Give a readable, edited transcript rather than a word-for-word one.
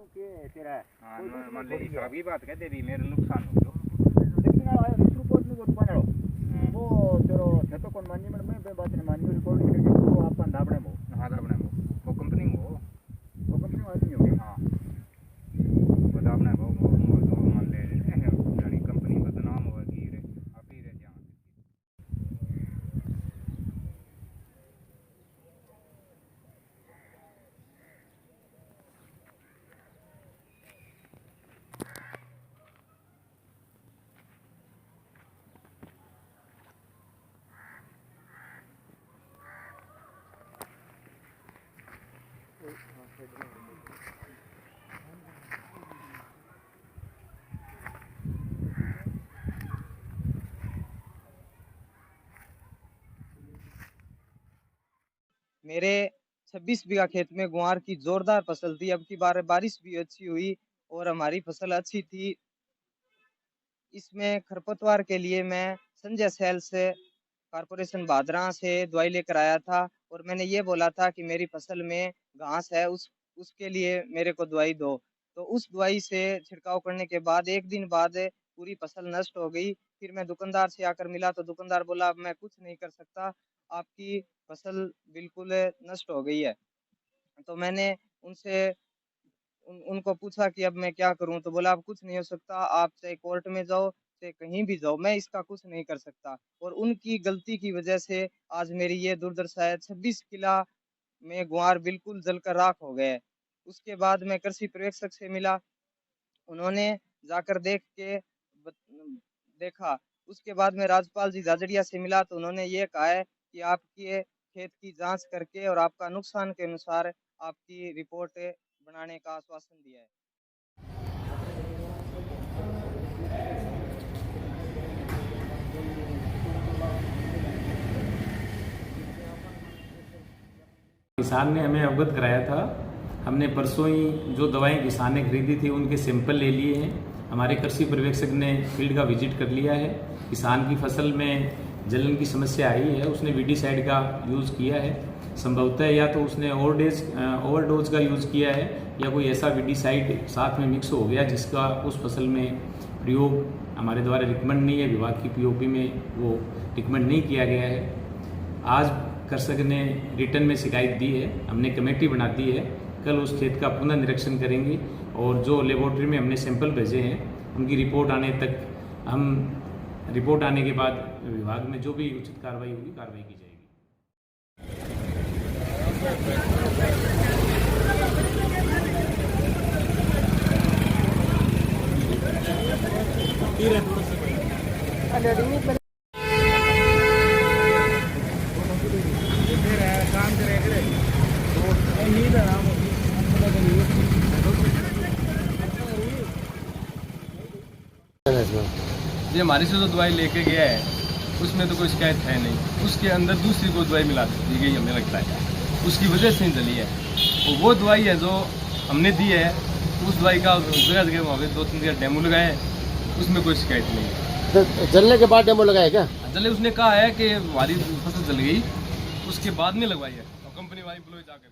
के तेरा हां मान ले हिसाब की बात कहते भी मेरा नुकसान हो गयो लेकिन आया रिपोर्ट में बहुत बनाड़ो वो तेरो थे तो कौन मानी मैं बात नहीं मानी रिकॉर्डिंग करके वो अपन दाबड़े मो हां दाबड़े मो वो कंपनी में आदमी हो हां वो दाबड़े मो वो मान ले गाड़ी कंपनी बदनाम होगी रे आप ही रह जाओ मेरे 26 बीघा खेत में गुआर की जोरदार फसल थी। अब की बार बारिश भी अच्छी हुई और हमारी फसल अच्छी थी। इसमें खरपतवार के लिए मैं संजय सेल से कारपोरेशन भादरा से दवाई लेकर आया था और मैंने ये बोला था कि मेरी फसल में घास है उसके लिए मेरे को दवाई दो। तो उस दवाई से छिड़काव करने के बाद एक दिन बाद पूरी फसल नष्ट हो गई। फिर मैं दुकानदार से आकर मिला तो दुकानदार बोला अब मैं कुछ नहीं कर सकता, आपकी फसल बिल्कुल नष्ट हो गई है। तो मैंने उनसे उनको पूछा कि अब मैं क्या करूं, तो बोला अब कुछ नहीं हो सकता, आप चाहे कोर्ट में जाओ चाहे कहीं भी जाओ, मैं इसका कुछ नहीं कर सकता। और उनकी गलती की वजह से आज मेरी ये दुर्दशा है। 26 किला में गुआर बिल्कुल जलकर राख हो गए। उसके बाद मैं कृषि पर्यवेक्षक से मिला, उन्होंने जाकर देखा। उसके बाद मैं राज्यपाल जी झाझड़िया से मिला तो उन्होंने ये कहा है कि आपके खेत की जांच करके और आपका नुकसान के अनुसार आपकी रिपोर्ट बनाने का आश्वासन दिया है। किसान ने हमें अवगत कराया था। हमने परसों ही जो दवाएं किसान ने खरीदी थी उनके सैंपल ले लिए हैं। हमारे कृषि पर्यवेक्षक ने फील्ड का विजिट कर लिया है। किसान की फसल में जलन की समस्या आई है, उसने वीडीसाइड का यूज़ किया है। संभवतः या तो उसने ओवरडोज का यूज़ किया है या कोई ऐसा वीडीसाइड साथ में मिक्स हो गया जिसका उस फसल में प्रयोग हमारे द्वारा रिकमेंड नहीं है, विभाग की पीओपी में वो रिकमेंड नहीं किया गया है। आज कृषक ने रिटर्न में शिकायत दी है, हमने कमेटी बना दी है। कल उस खेत का पुनः निरीक्षण करेंगे और जो लेबोरेटरी में हमने सैंपल भेजे हैं उनकी रिपोर्ट आने तक रिपोर्ट आने के बाद विभाग में जो भी उचित कार्रवाई होगी कार्रवाई की जाएगी। ये हमारी से जो दवाई लेके गया है उसमें तो कोई शिकायत है नहीं, उसके अंदर दूसरी कोई दवाई मिला दी गई हमें लगता है, उसकी वजह से ही जली है। और वो दवाई है जो हमने दी है, उस दवाई का जगह जगह वहाँ पे 2-3 जगह डेमो लगाए हैं, उसमें कोई शिकायत नहीं है। तो जलने के बाद डेमो लगाया क्या? जले उसने कहा है कि हमारी फसल जल गई, उसके बाद में लगवाई है और कंपनी वाली एम्प्लॉय जाकर